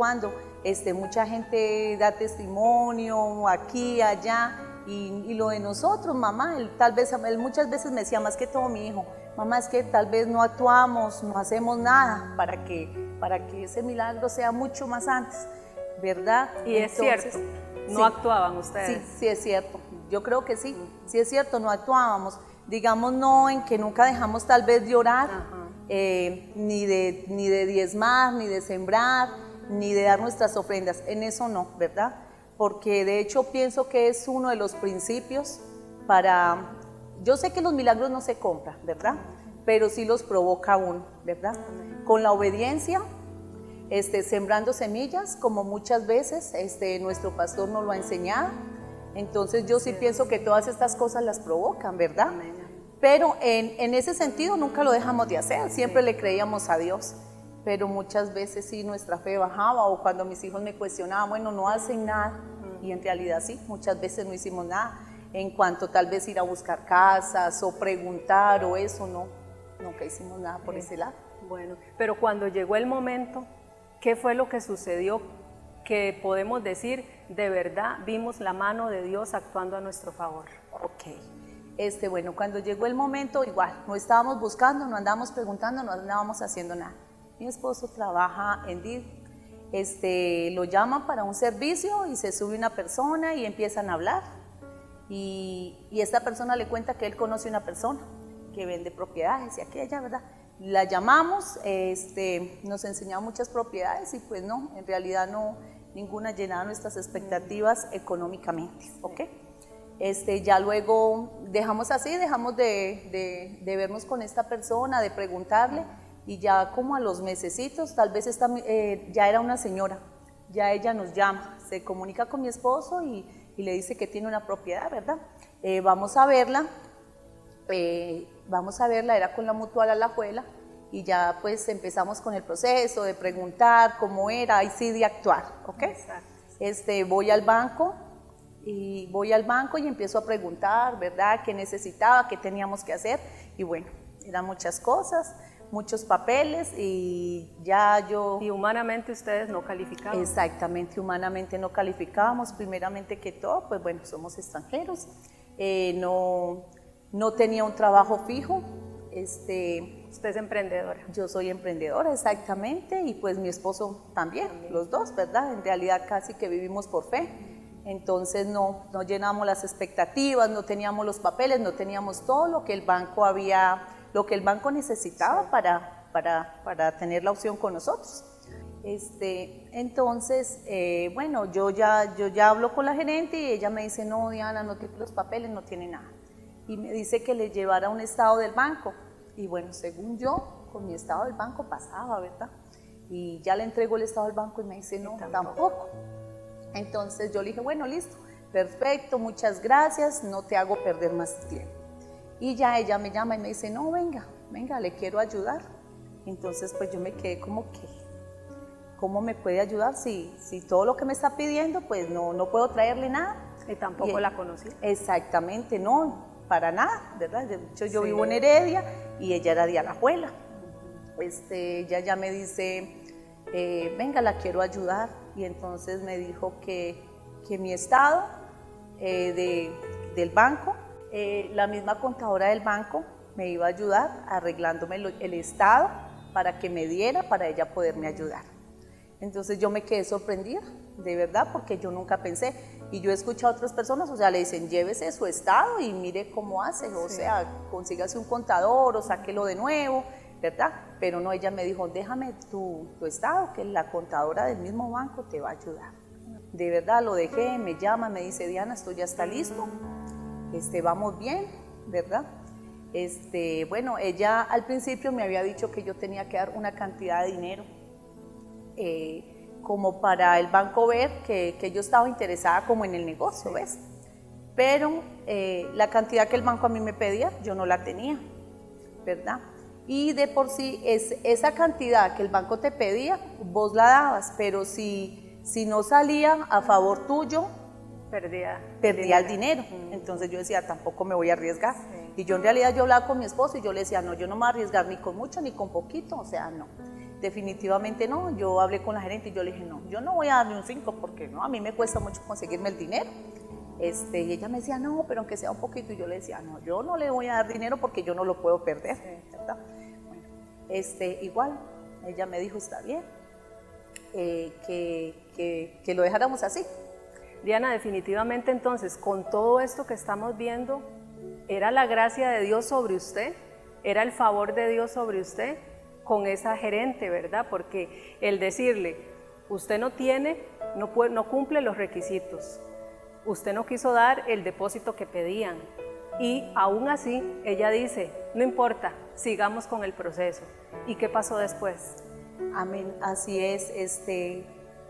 Mucha gente da testimonio aquí, allá, y lo de nosotros, mamá, él muchas veces me decía, más que todo mi hijo, mamá, es que tal vez no actuamos, no hacemos nada para que ese milagro sea mucho más antes, ¿verdad? Y es cierto, no actuaban ustedes. Sí, sí es cierto, yo creo que sí, sí es cierto, no actuábamos. Digamos, no en que nunca dejamos tal vez de orar, ni de diezmar, ni de sembrar, ni de dar nuestras ofrendas, en eso no, ¿verdad? Porque de hecho pienso que es uno de los principios yo sé que los milagros no se compran, ¿verdad? Pero sí los provoca uno, ¿verdad? Con la obediencia, sembrando semillas, como muchas veces nuestro pastor nos lo ha enseñado. Entonces yo sí pienso que todas estas cosas las provocan, ¿verdad? Pero en ese sentido nunca lo dejamos de hacer, siempre le creíamos a Dios, pero muchas veces sí nuestra fe bajaba, o cuando mis hijos me cuestionaban, bueno, no hacen nada, y en realidad sí, muchas veces no hicimos nada, en cuanto tal vez ir a buscar casas o preguntar o eso, no, nunca hicimos nada por ese lado. Bueno, pero cuando llegó el momento, ¿qué fue lo que sucedió? Que podemos decir, de verdad, vimos la mano de Dios actuando a nuestro favor. Ok, bueno, cuando llegó el momento, igual, no estábamos buscando, no andábamos preguntando, no andábamos haciendo nada. Mi esposo trabaja en DID, lo llaman para un servicio y se sube una persona y empiezan a hablar. Y esta persona le cuenta que él conoce una persona que vende propiedades y aquella, ¿verdad? La llamamos, nos enseñaba muchas propiedades y pues no, en realidad no, ninguna llenaba nuestras expectativas económicamente, ¿ok? Ya luego dejamos así, dejamos de vernos con esta persona, de preguntarle, y ya como a los mesecitos, tal vez ya era una señora, ya ella nos llama, se comunica con mi esposo y le dice que tiene una propiedad, ¿verdad? Vamos a verla, era con la Mutual Alajuela, y ya pues empezamos con el proceso de preguntar cómo era, y sí de actuar, ¿ok? Voy al banco y empiezo a preguntar, ¿verdad? ¿Qué necesitaba? ¿Qué teníamos que hacer? Y bueno, eran muchas cosas, muchos papeles, y ya yo... Y humanamente ustedes no calificaban. Exactamente, humanamente no calificábamos. Primeramente que todo, pues bueno, somos extranjeros, no tenía un trabajo fijo. Usted es emprendedora. Yo soy emprendedora, exactamente, y pues mi esposo también, los dos, ¿verdad? En realidad casi que vivimos por fe. Entonces no llenamos las expectativas, no teníamos los papeles, no teníamos todo lo que el banco necesitaba para tener la opción con nosotros. Entonces, bueno, yo ya hablo con la gerente y ella me dice, no, Diana, no tiene los papeles, no tiene nada. Y me dice que le llevara un estado del banco. Y bueno, según yo, con mi estado del banco pasaba, ¿verdad? Y ya le entrego el estado del banco y me dice, no, tampoco. Entonces yo le dije, bueno, listo, perfecto, muchas gracias, no te hago perder más tiempo. Y ya ella me llama y me dice, no, venga, le quiero ayudar. Entonces pues yo me quedé como que, ¿cómo me puede ayudar si todo lo que me está pidiendo, pues no puedo traerle nada? Y tampoco la conocí. Exactamente, no, para nada, ¿verdad? De hecho yo vivo en Heredia y ella era de Alajuela. Ella ya me dice, venga, la quiero ayudar. Y entonces me dijo que mi estado del banco, la misma contadora del banco me iba a ayudar arreglándome el estado para que me diera, para ella poderme ayudar. Entonces yo me quedé sorprendida, de verdad, porque yo nunca pensé. Y yo he escuchado a otras personas, o sea, le dicen, llévese su estado y mire cómo hace, o sea, consígase un contador o sáquelo de nuevo, ¿verdad? Pero no, ella me dijo, déjame tu estado, que la contadora del mismo banco te va a ayudar. De verdad, lo dejé, me llama, me dice, Diana, esto ya está listo, vamos bien, ¿verdad? Bueno, ella al principio me había dicho que yo tenía que dar una cantidad de dinero, como para el banco ver que yo estaba interesada como en el negocio, ¿ves? Pero la cantidad que el banco a mí me pedía, yo no la tenía, ¿verdad? Y de por sí, esa cantidad que el banco te pedía, vos la dabas, pero si no salía a favor tuyo, perdía el dinero. Entonces yo decía, tampoco me voy a arriesgar. Y yo en realidad yo hablaba con mi esposo y yo le decía, no, yo no me voy a arriesgar ni con mucho ni con poquito, o sea, no. Definitivamente no. Yo hablé con la gerente y yo le dije, no, yo no voy a darle un 5 porque no, a mí me cuesta mucho conseguirme el dinero. Y ella me decía, no, pero aunque sea un poquito. Y yo le decía, no, yo no le voy a dar dinero porque yo no lo puedo perder, ¿verdad? Bueno, igual, ella me dijo, está bien, que lo dejáramos así. Diana, definitivamente entonces, con todo esto que estamos viendo, ¿era la gracia de Dios sobre usted? ¿Era el favor de Dios sobre usted con esa gerente, verdad? Porque el decirle, usted no tiene, no cumple los requisitos, usted no quiso dar el depósito que pedían, y aún así ella dice, no importa, sigamos con el proceso. ¿Y qué pasó después? Amén, así es,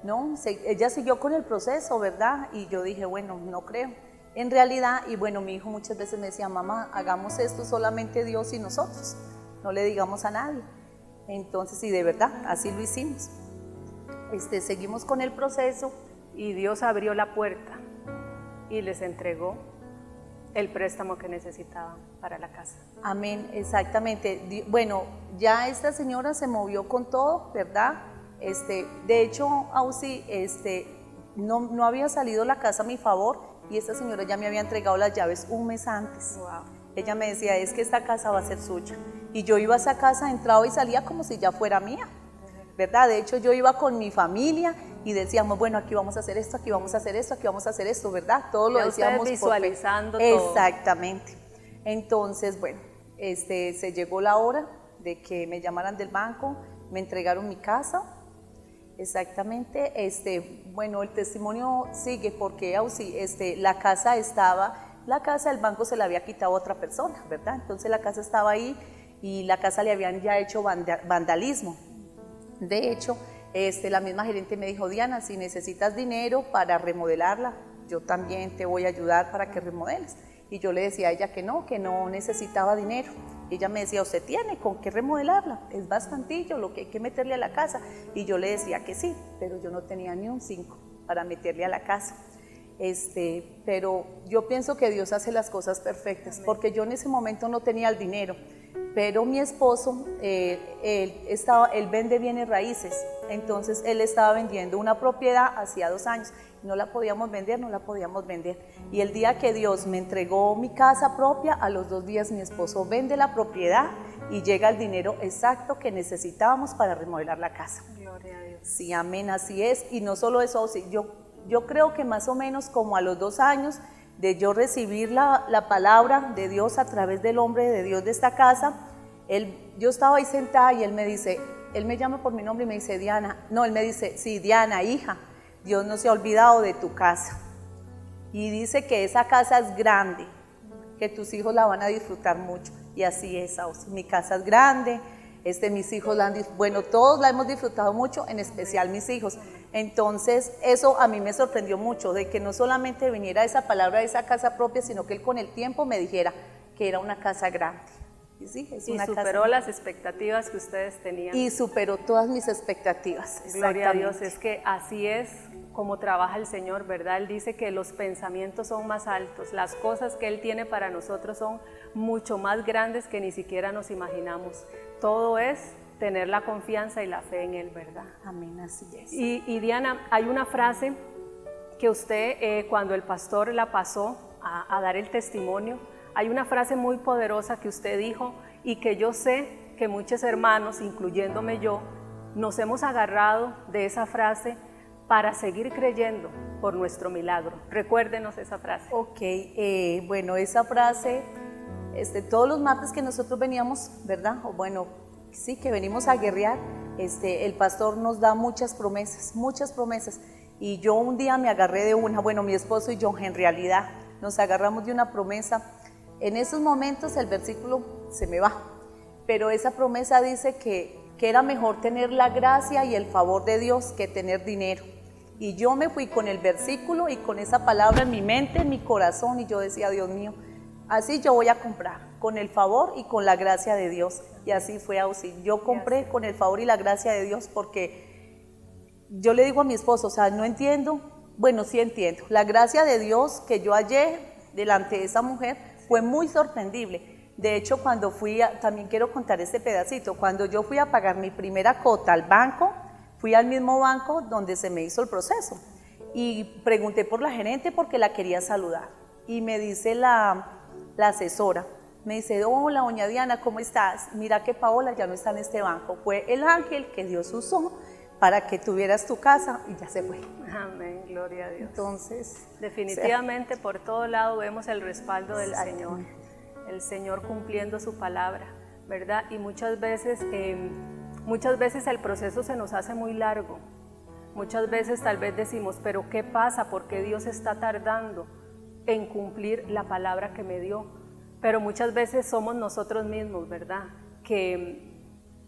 no, ella siguió con el proceso, ¿verdad? Y yo dije, bueno, no creo. En realidad, y bueno, mi hijo muchas veces me decía, mamá, hagamos esto solamente Dios y nosotros, no le digamos a nadie. Entonces, y de verdad, así lo hicimos. Seguimos con el proceso. Y Dios abrió la puerta y les entregó el préstamo que necesitaban para la casa. Amén, exactamente. Bueno, ya esta señora se movió con todo, ¿verdad? De hecho, Ausi, no había salido la casa a mi favor y esta señora ya me había entregado las llaves un mes antes. Wow. Ella me decía, es que esta casa va a ser suya. Y yo iba a esa casa, entraba y salía como si ya fuera mía, ¿verdad? De hecho, yo iba con mi familia y decíamos, bueno, aquí vamos a hacer esto, aquí vamos a hacer esto, aquí vamos a hacer esto, ¿verdad? Todo lo decíamos visualizando todo. todo. Exactamente. Entonces, bueno, se llegó la hora de que me llamaran del banco, me entregaron mi casa. Exactamente. Bueno, el testimonio sigue porque la casa estaba la casa, el banco se la había quitado a otra persona, ¿verdad? Entonces la casa estaba ahí y la casa le habían ya hecho vandalismo. De hecho, la misma gerente me dijo, Diana, si necesitas dinero para remodelarla, yo también te voy a ayudar para que remodeles. Y yo le decía a ella que no necesitaba dinero. Ella me decía, usted tiene con qué remodelarla, es bastantillo lo que hay que meterle a la casa. Y yo le decía que sí, pero yo no tenía ni un 5 para meterle a la casa. Pero yo pienso que Dios hace las cosas perfectas, porque yo en ese momento no tenía el dinero, pero mi esposo, él vende bienes raíces, entonces él estaba vendiendo una propiedad hacía 2 años, no la podíamos vender, y el día que Dios me entregó mi casa propia, a los 2 días mi esposo vende la propiedad y llega el dinero exacto que necesitábamos para remodelar la casa. Gloria a Dios. Sí, amén, así es, y no solo eso, sí, yo creo que más o menos como a los 2 años de yo recibir la palabra de Dios a través del hombre de Dios de esta casa, yo estaba ahí sentada y él me llama por mi nombre y me dice, Diana, no, él me dice, sí, Diana, hija, Dios no se ha olvidado de tu casa. Y dice que esa casa es grande, que tus hijos la van a disfrutar mucho. Y así es, mi casa es grande, mis hijos todos la hemos disfrutado mucho, en especial mis hijos. Entonces, eso a mí me sorprendió mucho, de que no solamente viniera esa palabra de esa casa propia, sino que él con el tiempo me dijera que era una casa grande. Y sí, es una superó casa las expectativas que ustedes tenían. y superó todas mis expectativas. Gloria a Dios, es que así es como trabaja el Señor, ¿verdad? Él dice que los pensamientos son más altos, las cosas que Él tiene para nosotros son mucho más grandes que ni siquiera nos imaginamos. Todo es tener la confianza y la fe en Él, ¿verdad? Amén, así es. Y Diana, hay una frase que usted, cuando el pastor la pasó a dar el testimonio, hay una frase muy poderosa que usted dijo y que yo sé que muchos hermanos, incluyéndome yo, nos hemos agarrado de esa frase para seguir creyendo por nuestro milagro. Recuérdenos esa frase. Ok, bueno, esa frase, todos los martes que nosotros veníamos, ¿verdad? O bueno, sí, que venimos a guerrear, el pastor nos da muchas promesas, y yo un día me agarré de una, bueno, mi esposo y yo en realidad nos agarramos de una promesa. En esos momentos el versículo se me va, pero esa promesa dice que era mejor tener la gracia y el favor de Dios que tener dinero. Y yo me fui con el versículo y con esa palabra en mi mente, en mi corazón, y yo decía, Dios mío, así yo voy a comprar, con el favor y con la gracia de Dios. Y así fue así. Yo compré con el favor y la gracia de Dios, porque yo le digo a mi esposo, o sea, no entiendo, bueno, sí entiendo. La gracia de Dios que yo hallé delante de esa mujer fue muy sorprendible. De hecho, cuando también quiero contar este pedacito, cuando yo fui a pagar mi primera cuota al banco, fui al mismo banco donde se me hizo el proceso y pregunté por la gerente porque la quería saludar. Y me dice la asesora, me dice, hola, doña Diana, ¿cómo estás? Mira que Paola ya no está en este banco, fue el ángel que Dios usó para que tuvieras tu casa y ya se fue. Amén, gloria a Dios. Entonces, definitivamente por todo lado vemos el respaldo del Señor, el Señor cumpliendo su palabra, ¿verdad? Y muchas veces el proceso se nos hace muy largo. Muchas veces tal vez decimos, pero ¿qué pasa? ¿Por qué Dios está tardando en cumplir la palabra que me dio? Pero muchas veces somos nosotros mismos, ¿verdad? Que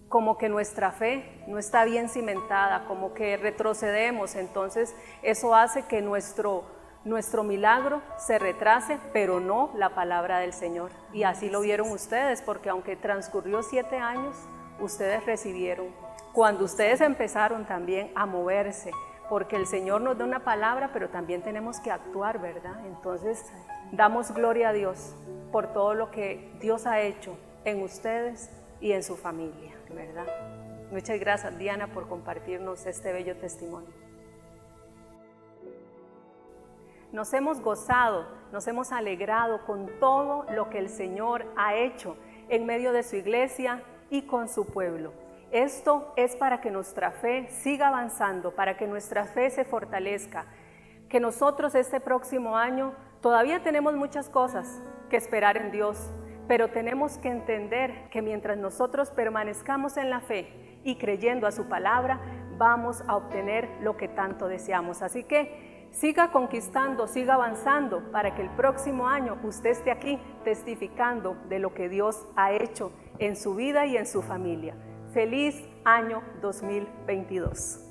como que nuestra fe no está bien cimentada, como que retrocedemos, entonces eso hace que nuestro milagro se retrase, pero no la palabra del Señor. Y así lo vieron ustedes, porque aunque transcurrió 7 años, ustedes recibieron. Cuando ustedes empezaron también a moverse, porque el Señor nos da una palabra, pero también tenemos que actuar, ¿verdad? Entonces, damos gloria a Dios por todo lo que Dios ha hecho en ustedes y en su familia, ¿verdad? Muchas gracias, Diana, por compartirnos este bello testimonio. Nos hemos gozado, nos hemos alegrado con todo lo que el Señor ha hecho en medio de su iglesia y con su pueblo. Esto es para que nuestra fe siga avanzando, para que nuestra fe se fortalezca, que nosotros este próximo año todavía tenemos muchas cosas que esperar en Dios, pero tenemos que entender que mientras nosotros permanezcamos en la fe y creyendo a su palabra, vamos a obtener lo que tanto deseamos. Así que siga conquistando, siga avanzando para que el próximo año usted esté aquí testificando de lo que Dios ha hecho en su vida y en su familia. Feliz año 2022.